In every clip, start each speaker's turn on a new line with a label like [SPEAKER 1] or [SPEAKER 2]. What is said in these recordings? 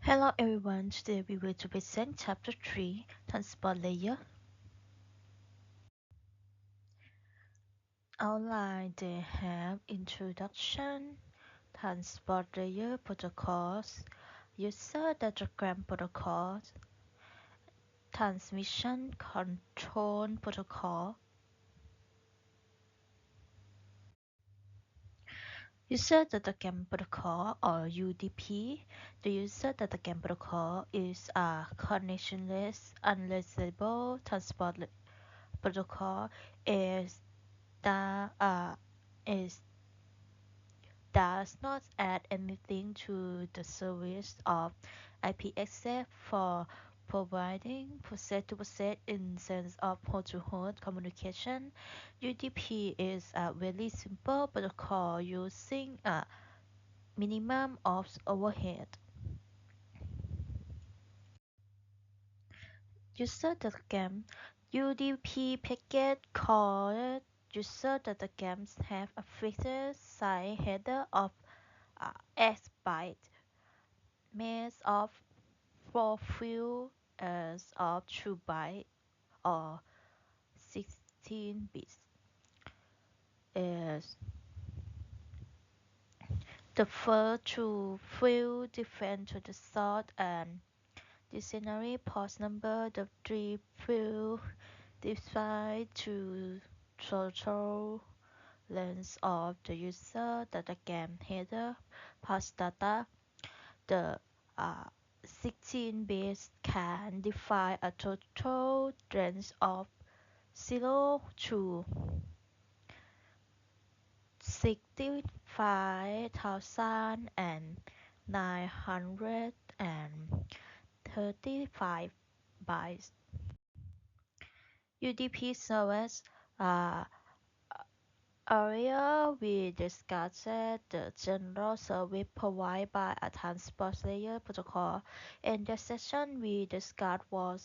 [SPEAKER 1] Hello everyone, today we will to present chapter 3, Transport Layer. Outline they have introduction, transport layer protocols, user datagram protocols, transmission control protocol. User Datagram Protocol or UDP. The User Datagram Protocol is a connectionless, unreachable transport protocol. Is that is does not add anything to the service of IP except for providing process-to-process instance of host-to-host communication. UDP is a very simple protocol using a minimum of overhead. User User.gam UDP packet called User User.gams have a fixed size header of X bytes, made of 4 fields as of 2 bytes or 16 bits. Is the first two fields different to the sort and dictionary port number. The three fields define to total length of the user Datagram header pass data. The 16 bits can define a total length of 0 to 65,935 bytes. UDP service. uh, Earlier, we discussed the general service provided by a transport layer protocol. In this session, we discussed what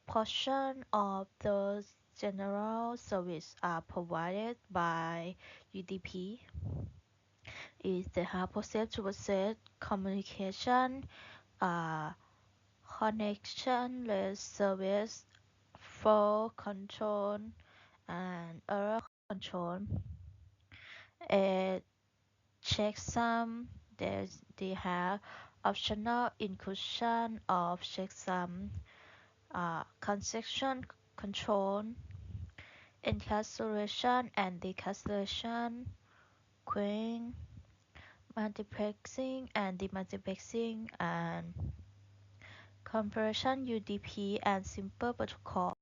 [SPEAKER 1] portion of those general services are provided by UDP. Is the process-to-process communication, uh, connectionless service, flow control, and error control. A checksum, they have optional inclusion of checksum, transaction control, encapsulation and decapsulation, queuing, multiplexing and demultiplexing, and compression UDP and simple protocol.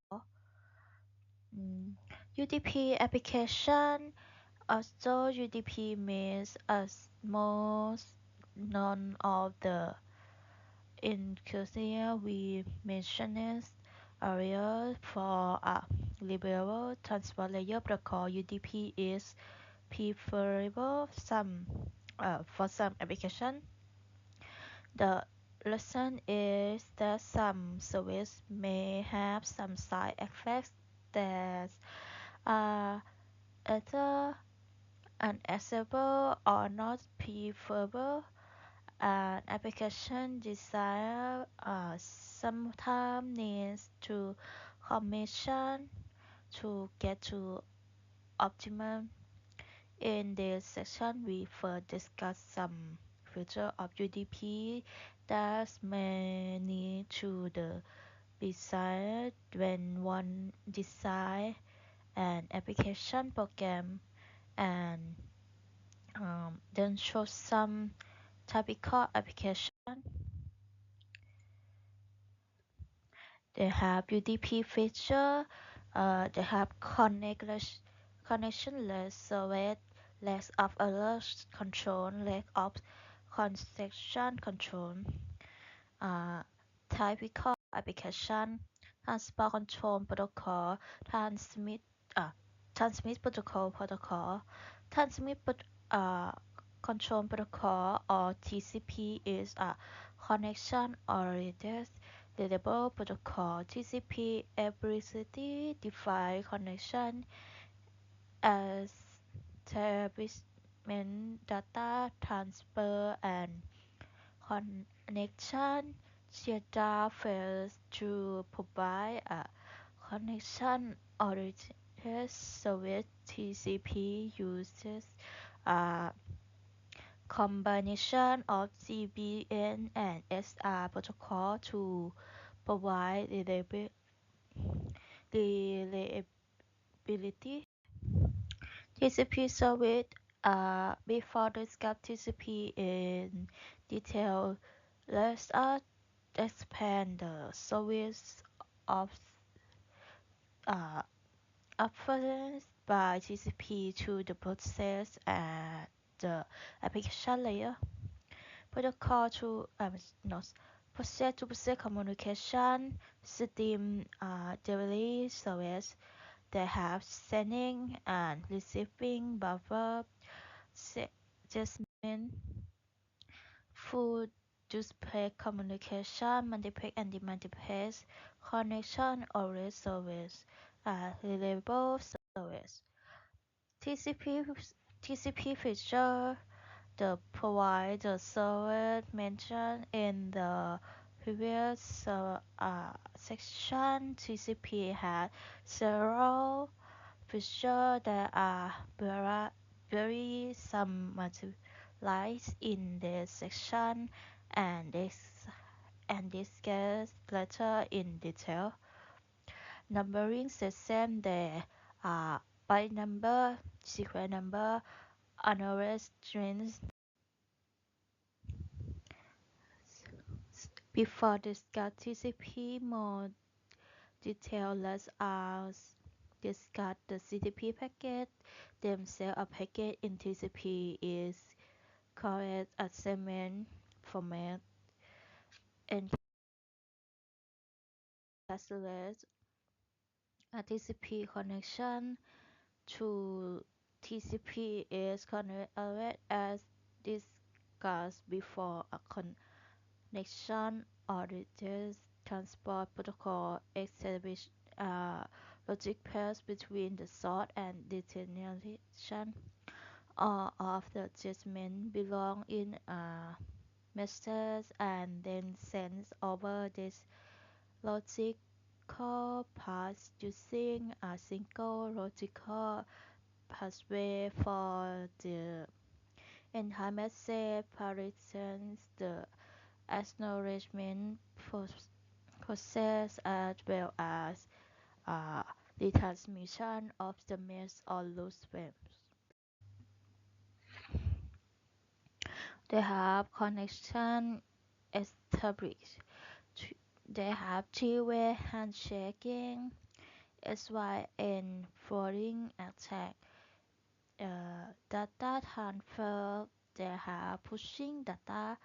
[SPEAKER 1] UDP application. Although UDP means as most none of the inclusion we mentioned earlier for a liberal transport layer protocol, UDP is preferable for some application. The lesson is that some service may have some side effects that are either unacceptable or not preferable. An application designer sometimes needs to commission to get to optimum. In this section, we first discuss some features of UDP that may need to the designer when one design an application program, and then show some typical application. They have UDP feature. They have connectionless service, lack of error control, lack of transaction control. Uh, Typical application: transport control protocol, uh, transmit protocol, transmit uh, control protocol or TCP is a connection oriented reliable protocol. TCP explicitly define connection as establishment, data transfer, and connection. Data fails to provide a connection oriented service. TCP uses a combination of CBN and SR protocol to provide reliability. TCP service. Before discuss TCP in detail, let us expand the service of uh, offered by TCP to the process and the application layer. Protocol to no, process-to-process communication system delivery service. They have sending and receiving buffer segment, full display communication, multiplex and demultiplex connection always service, reliable service. TCP TCP feature the provide the service mentioned in the previous section. TCP has several features that are very summarized in this section and discussed later in detail. Numbering system there are byte number, sequence number, unauthorized strings. Before discuss TCP more detail, let us discuss the TCP packet themselves. A packet in TCP is called a segment format and encapsulates a TCP connection to TCP is connected as discussed before. A connection audits transport protocol establish a logic pairs between the source and destination. All of the judgment belong in a message and then sends over this logical path using a single logical pathway for the entire message. For instance, the acknowledgement process as well as uh, the transmission of the message or loose frames. They have connection established. They have two-way handshaking, SYN forwarding attack, data transfer. They have pushing data,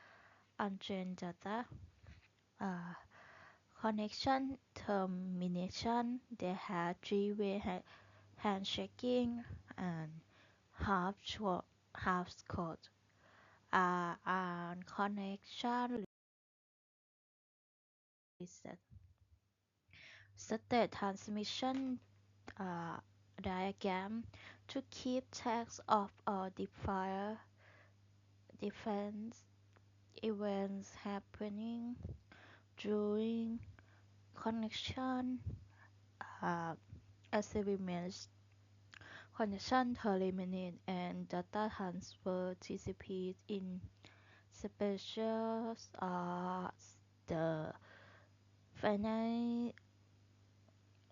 [SPEAKER 1] untrained data, uh, connection termination. They have three-way handshaking and half code. And connection reset. State transmission uh, diagram to keep track of all different events happening during connection uh, assignments, connection terminate and data transfer. TCP in special the finite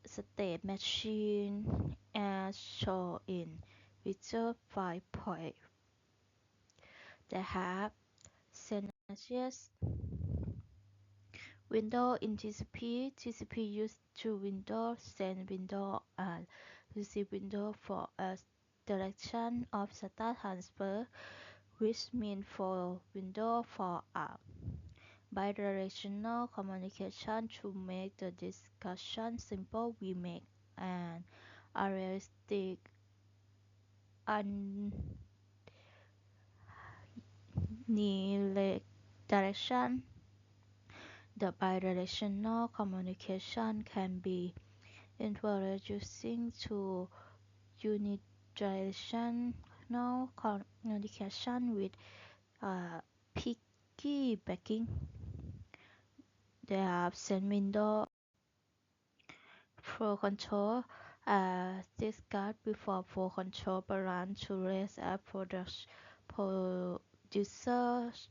[SPEAKER 1] state machine as shown in Figure 5. They have synthesis window in TCP. TCP used two windows, send window and receive window for a direction of data transfer, which means for window for a bidirectional communication. To make the discussion simple, we make an heuristic unidirection. The bidirectional communication can be introducing to unidirectional communication with uh, piggybacking. They have send window flow control. As discussed before, flow control balance to raise a producer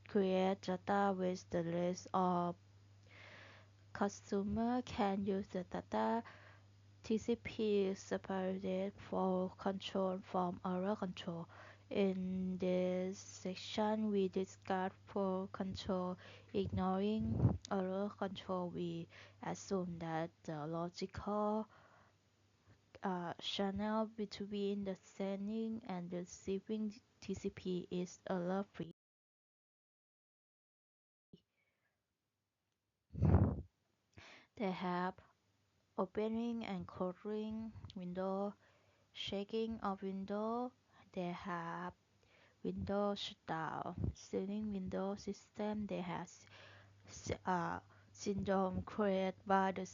[SPEAKER 1] create data with the rest of consumer can use the data. TCP separated flow control from error control. In this section, we discuss flow control. Ignoring error control, we assume that the logical channel between the sending and the receiving TCP is error-free. They have opening and closing window, checking of window. They have window shutdown, sealing window system. They have syndrome created by the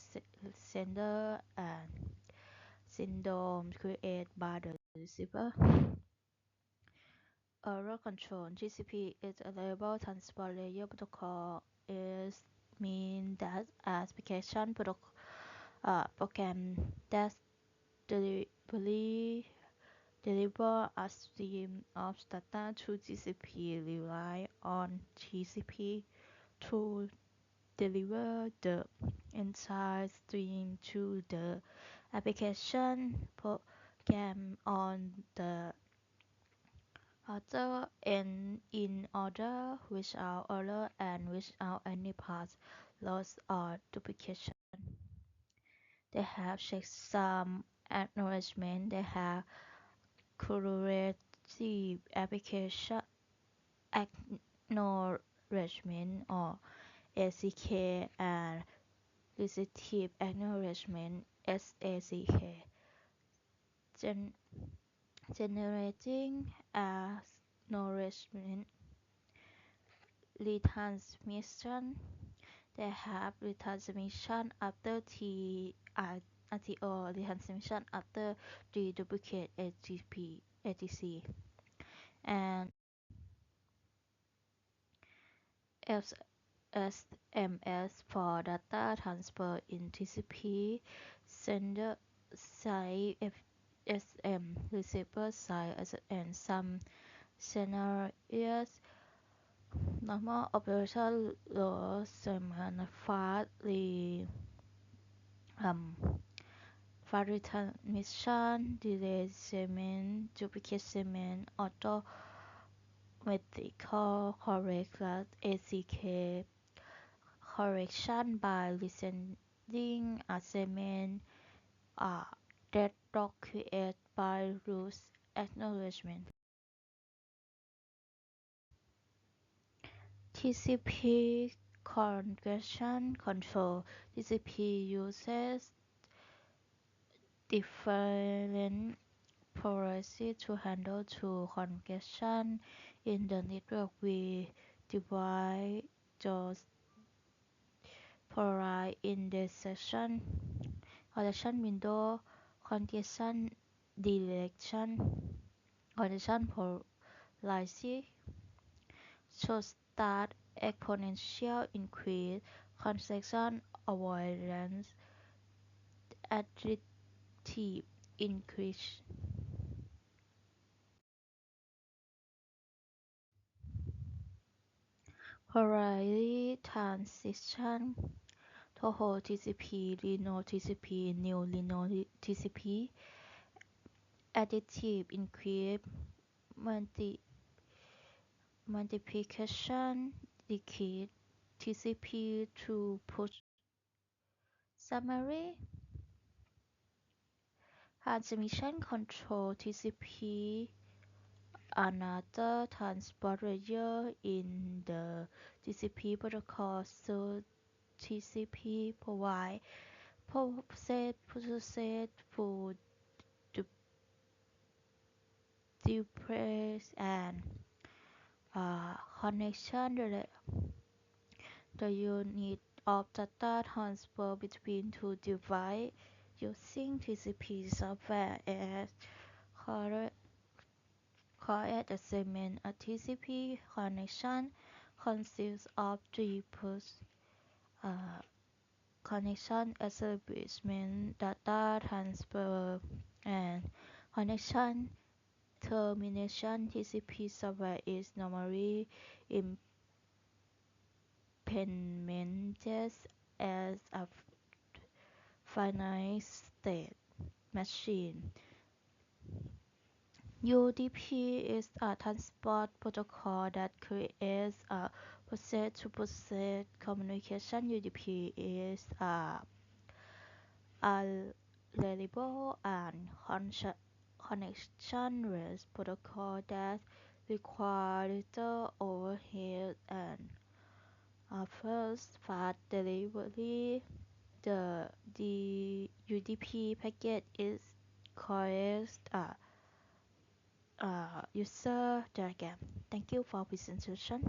[SPEAKER 1] sender and syndrome created by the receiver. Error control. TCP is a reliable transport layer protocol. It means that application program that deliver a stream of data to TCP rely on TCP to deliver the entire stream to the application program on the other end in order without error and without any path loss or duplication. They have checksum acknowledgement. They have curative application acknowledgement or ACK and receptive acknowledgement SACK. Gen- generating acknowledgement retransmission. They have retransmission after RTO retransmission after the duplicate ATC and SMS for data transfer in TCP sender side FSM receiver side and some scenarios normal operation loss fast um fast retransmission delay segment duplicate segment automatical correct ACK correction by resending a segment that doc created by rules acknowledgement. TCP congestion control. TCP uses different policies to handle to congestion in the network. We divide those policies in this section. Congestion window, congestion direction, congestion policy should start exponential increase, congestion avoidance, additive increase. Polarity transition, Toho TCP, Reno TCP, New Reno TCP, additive increase, multi multiplication decrease, TCP to push. Summary: transmission control TCP, another transport layer in the TCP protocol. So TCP provide process for duplex and connection. The unit of data transfer between two devices using TCP software as called a segment. A TCP connection consists of three pulse uh, connection establishment, data transfer, and connection termination. TCP software is normally implemented as a finite state machine. UDP is a transport protocol that creates a process-to-process communication. UDP is a reliable and connectionless protocol that requires little overhead and offers fast delivery. The UDP packet is called user diagram. Thank you for presentation.